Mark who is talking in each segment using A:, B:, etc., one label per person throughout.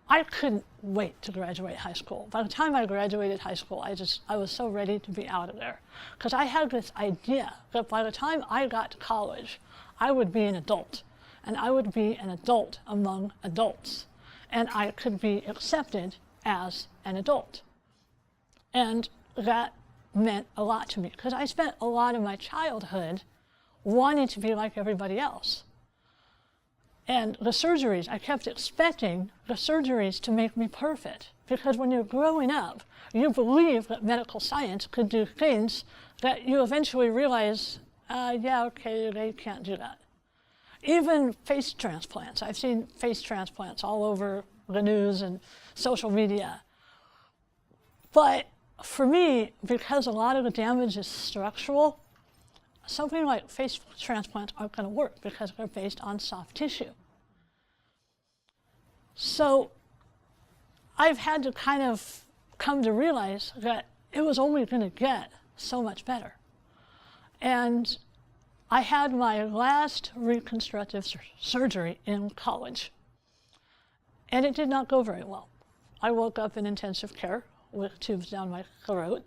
A: I couldn't wait to graduate high school. By the time I graduated high school, I was so ready to be out of there. Because I had this idea that by the time I got to college, I would be an adult. And I would be an adult among adults. And I could be accepted as an adult. And that meant a lot to me, because I spent a lot of my childhood wanting to be like everybody else. And the surgeries, I kept expecting the surgeries to make me perfect, because when you're growing up, you believe that medical science could do things that you eventually realize, yeah, okay, they can't do that. Even face transplants. I've seen face transplants all over the news and social media. But for me, because a lot of the damage is structural, something like face transplants aren't going to work because they're based on soft tissue. So I've had to kind of come to realize that it was only going to get so much better. And I had my last reconstructive surgery in college, and it did not go very well. I woke up in intensive care with tubes down my throat.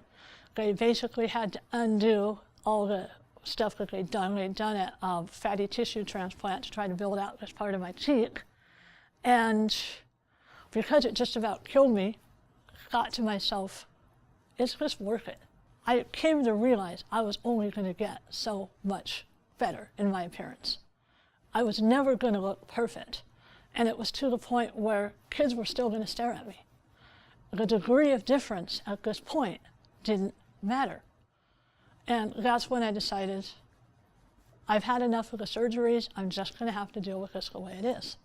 A: They basically had to undo all the stuff that they'd done. They'd done a fatty tissue transplant to try to build out this part of my cheek. And because it just about killed me, I thought to myself, is this worth it? I came to realize I was only going to get so much better in my appearance. I was never going to look perfect. And it was to the point where kids were still going to stare at me. The degree of difference at this point didn't matter. And that's when I decided, I've had enough of the surgeries, I'm just going to have to deal with this the way it is.